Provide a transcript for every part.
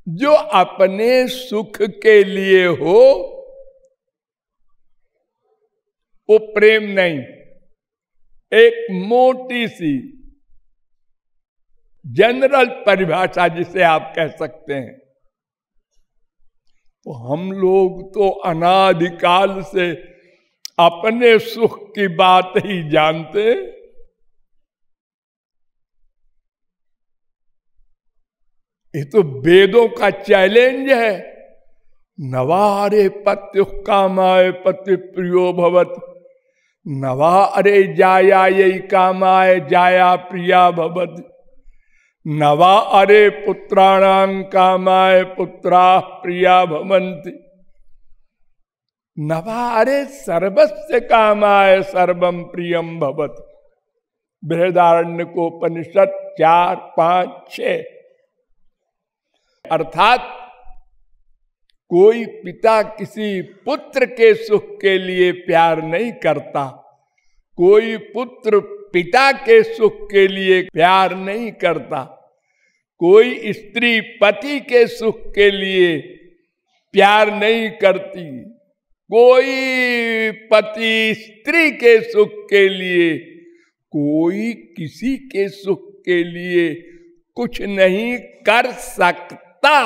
जो अपने सुख के लिए हो वो प्रेम नहीं, एक मोटी सी जनरल परिभाषा जिसे आप कह सकते हैं। तो हम लोग तो अनादिकाल से अपने सुख की बात ही जानते। ये तो वेदों का चैलेंज है। नवा अरे पत्यु कामाय पति प्रियो भवत, नवा अरे जाया यही कामाय जाया प्रिया भवत, नवा अरे पुत्राणां कामाय पुत्रा प्रिया भवन्ति, नवा अरे सर्वस्य कामाय सर्वम प्रियम भवत। बृहदारण्यकोपनिषद 4, 5, 6। अर्थात कोई पिता किसी पुत्र के सुख के लिए प्यार नहीं करता, कोई पुत्र पिता के सुख के लिए प्यार नहीं करता, कोई स्त्री पति के सुख के लिए प्यार नहीं करती, कोई पति स्त्री के सुख के लिए, कोई किसी के सुख के लिए कुछ नहीं कर सकता।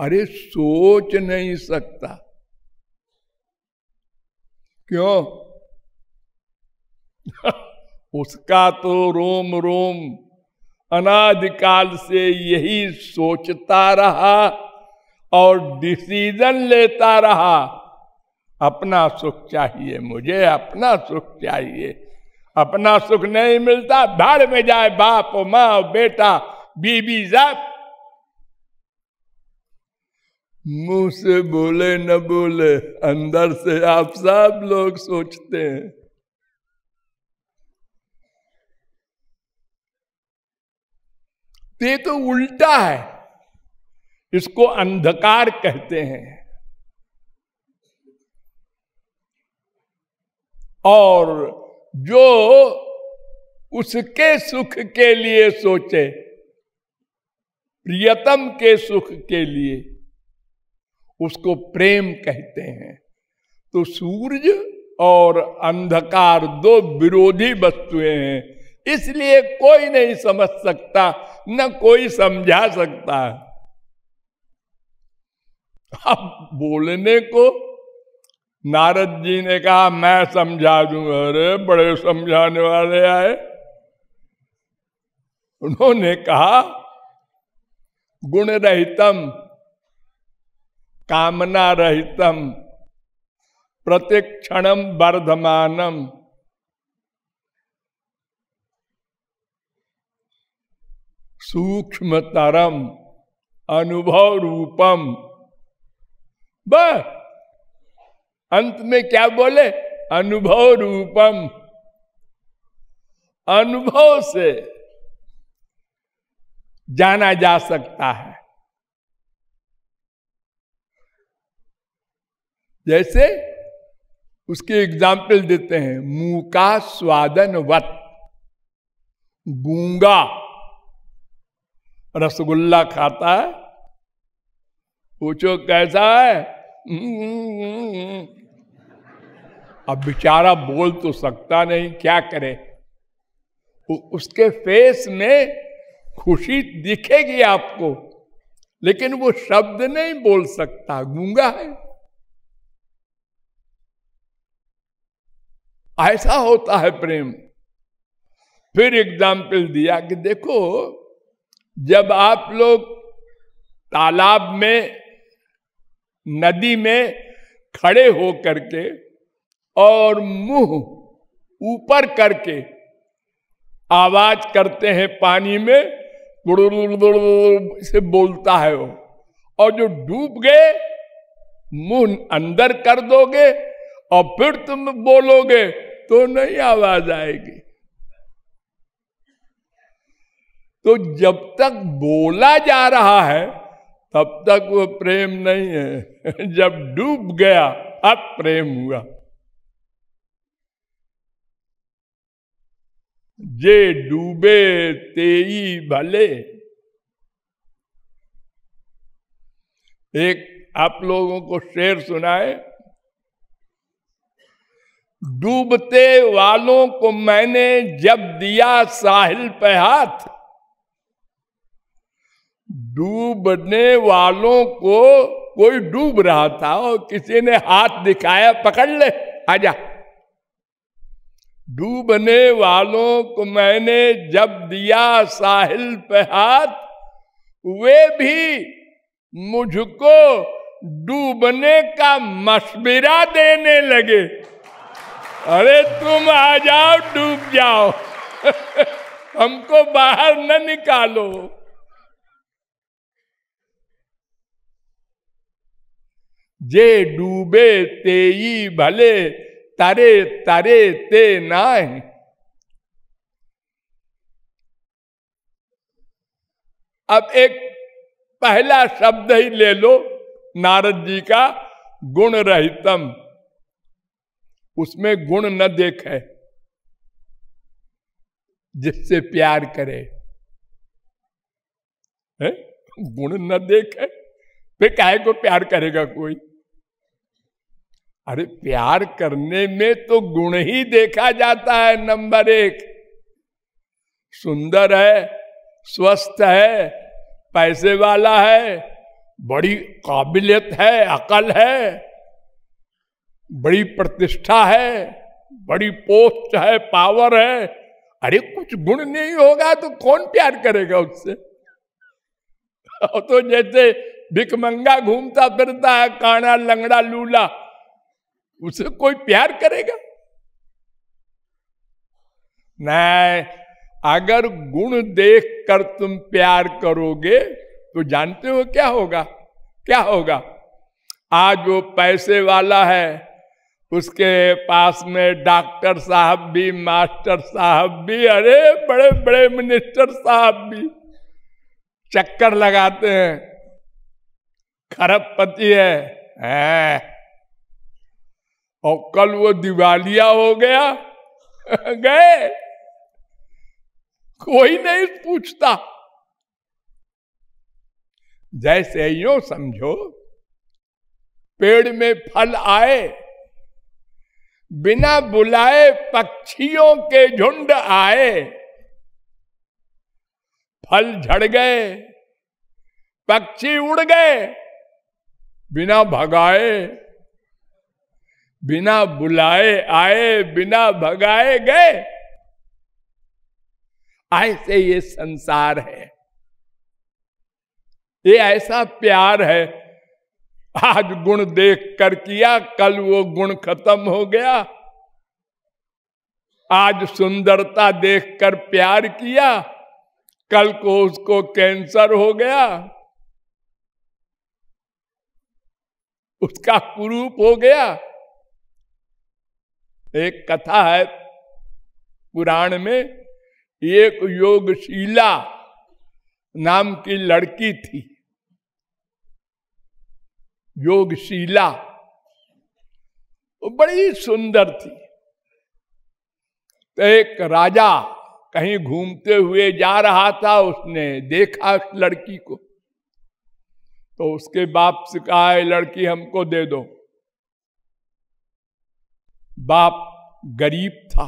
अरे सोच नहीं सकता। क्यों? उसका तो रोम रोम अनादिकाल से यही सोचता रहा और डिसीजन लेता रहा, अपना सुख चाहिए मुझे, अपना सुख चाहिए। अपना सुख नहीं मिलता, भाड़ में जाए बाप माँ बेटा बीबी सब। मुंह से बोले न बोले, अंदर से आप सब लोग सोचते हैं। ये तो उल्टा है, इसको अंधकार कहते हैं। और जो उसके सुख के लिए सोचे, प्रियतम के सुख के लिए, उसको प्रेम कहते हैं। तो सूर्य और अंधकार दो विरोधी वस्तुएं हैं, इसलिए कोई नहीं समझ सकता, न कोई समझा सकता। अब बोलने को नारद जी ने कहा मैं समझा दूंगा। अरे बड़े समझाने वाले आए। उन्होंने कहा गुण रहितम कामना रहितम प्रतिक्षणम वर्धमानम सूक्ष्मतरम अनुभव रूपम। बस अंत में क्या बोले? अनुभव रूपम। अनुभव से जाना जा सकता है। जैसे उसके एग्जाम्पल देते हैं, मुंह का स्वादन वत। गूंगा रसगुल्ला खाता है, पूछो कैसा है? अब बेचारा बोल तो सकता नहीं, क्या करे? उसके फेस में खुशी दिखेगी आपको, लेकिन वो शब्द नहीं बोल सकता, गूंगा है। ऐसा होता है प्रेम। फिर एग्जाम्पल दिया कि देखो, जब आप लोग तालाब में, नदी में खड़े हो करके और मुंह ऊपर करके आवाज करते हैं पानी में, से बोलता है वो। और जो डूब गए, मुंह अंदर कर दोगे और फिर तुम बोलोगे तो नहीं आवाज आएगी। तो जब तक बोला जा रहा है तब तक वो प्रेम नहीं है। जब डूब गया अब प्रेम हुआ। जे डूबे तेई भले। एक आप लोगों को शेर सुनाए। डूबते वालों को मैंने जब दिया साहिल पे हाथ, डूबने वालों को, कोई डूब रहा था और किसी ने हाथ दिखाया, पकड़ ले आजा। डूबने वालों को मैंने जब दिया साहिल पे हाथ, वे भी मुझको डूबने का मशवरा देने लगे। अरे तुम आ जाओ, डूब जाओ हमको बाहर न निकालो। जे डूबे तेई भले, तरे तरे ते नाय। अब एक पहला शब्द ही ले लो नारद जी का, गुण रहितम। उसमें गुण न देखे जिससे प्यार करे, है? गुण न देखे फिर काहे को प्यार करेगा कोई? अरे प्यार करने में तो गुण ही देखा जाता है। नंबर एक, सुंदर है, स्वस्थ है, पैसे वाला है, बड़ी काबिलियत है, अकल है, बड़ी प्रतिष्ठा है, बड़ी पोस्ट है, पावर है। अरे कुछ गुण नहीं होगा तो कौन प्यार करेगा उससे? तो जैसे भिखमंगा घूमता फिरता है, काना लंगड़ा लूला, उसे कोई प्यार करेगा? नहीं। अगर गुण देख कर तुम प्यार करोगे तो जानते हो क्या होगा? क्या होगा? आज वो पैसे वाला है, उसके पास में डॉक्टर साहब भी, मास्टर साहब भी, अरे बड़े बड़े मिनिस्टर साहब भी चक्कर लगाते हैं, खरबपति है। और कल वो दिवालिया हो गया गए, कोई नहीं पूछता। जैसे यूं समझो, पेड़ में फल आए, बिना बुलाए पक्षियों के झुंड आए, फल झड़ गए, पक्षी उड़ गए, बिना भगाए, बिना बुलाए आए, बिना भगाए गए। ऐसे ये संसार है, ये ऐसा प्यार है। आज गुण देख कर किया, कल वो गुण खत्म हो गया। आज सुंदरता देख कर प्यार किया, कल को उसको कैंसर हो गया, उसका कुरूप हो गया। एक कथा है पुराण में, एक योगशीला नाम की लड़की थी। योगशीला वो बड़ी सुंदर थी। तो एक राजा कहीं घूमते हुए जा रहा था, उसने देखा उस लड़की को, तो उसके बाप से कहा, लड़की हमको दे दो। बाप गरीब था,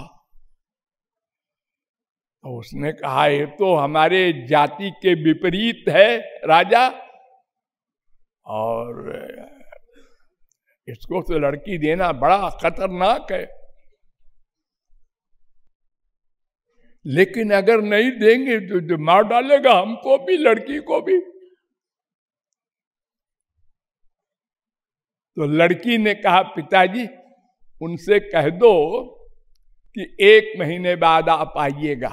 तो उसने कहा ये तो हमारे जाति के विपरीत है राजा, और इसको तो लड़की देना बड़ा खतरनाक है। लेकिन अगर नहीं देंगे तो मार डालेगा हमको भी, लड़की को भी। तो लड़की ने कहा, पिताजी उनसे कह दो कि 1 महीने बाद आप आइएगा।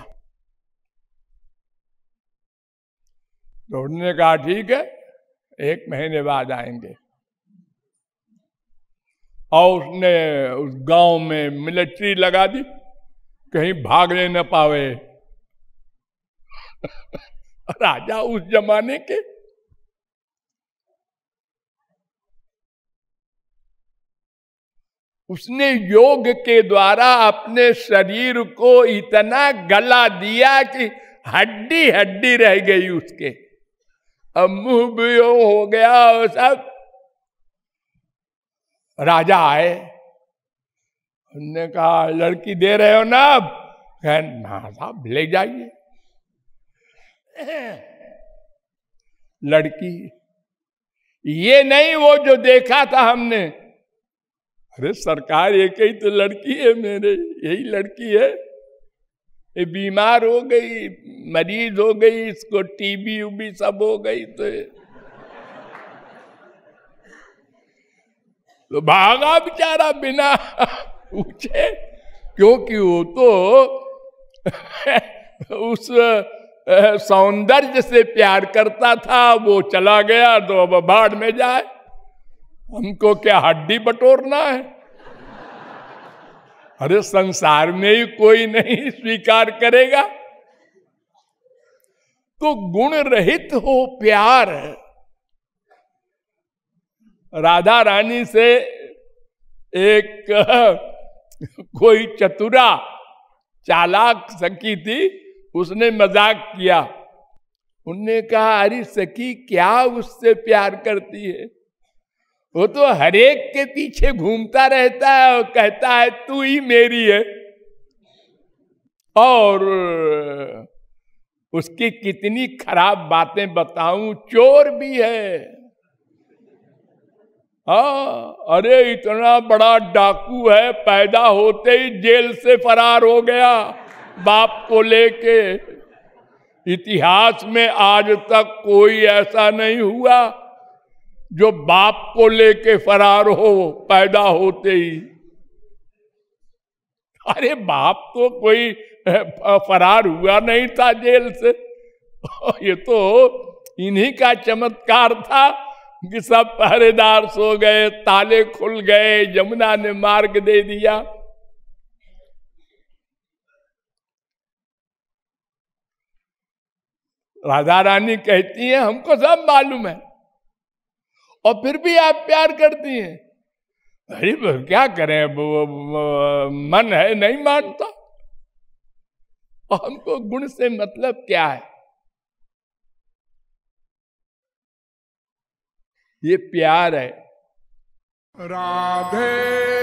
तो उन्होंने कहा ठीक है, 1 महीने बाद आएंगे। और उसने उस गांव में मिलिट्री लगा दी, कहीं भागने न पावे। राजा उस जमाने के। उसने योग के द्वारा अपने शरीर को इतना गला दिया कि हड्डी हड्डी रह गई उसके। अब मुंह भी हो गया, सब राजा आए, उनने कहा लड़की दे रहे हो ना? अब हाँ साहब ले जाइए। लड़की ये नहीं वो जो देखा था हमने। अरे सरकार एक ही तो लड़की है मेरे, यही लड़की है। ये बीमार हो गई, मरीज हो गई, इसको टीबी उबी सब हो गई, तो भागा बेचारा बिना पूछे, क्योंकि वो तो उस सौंदर्य से प्यार करता था। वो चला गया तो अब बाढ़ में जाए, हमको क्या हड्डी बटोरना है? अरे संसार में ही कोई नहीं स्वीकार करेगा। तो गुण रहित हो प्यार। राधा रानी से एक कोई चतुरा चालाक सखी थी, उसने मजाक किया। उनने कहा अरे सखी क्या उससे प्यार करती है? वो तो हरेक के पीछे घूमता रहता है और कहता है तू ही मेरी है। और उसकी कितनी खराब बातें बताऊं, चोर भी है। हाँ, अरे इतना बड़ा डाकू है, पैदा होते ही जेल से फरार हो गया बाप को लेके। इतिहास में आज तक कोई ऐसा नहीं हुआ जो बाप को लेके फरार हो पैदा होते ही। अरे बाप तो कोई फरार हुआ नहीं था जेल से। ये तो इन्हीं का चमत्कार था कि सब पहरेदार सो गए, ताले खुल गए, यमुना ने मार्ग दे दिया। राधा रानी कहती है हमको सब मालूम है और फिर भी आप प्यार करती हैं। अरे क्या करें, मन है नहीं मानता। और हमको गुण से मतलब क्या है? ये प्यार है। राधे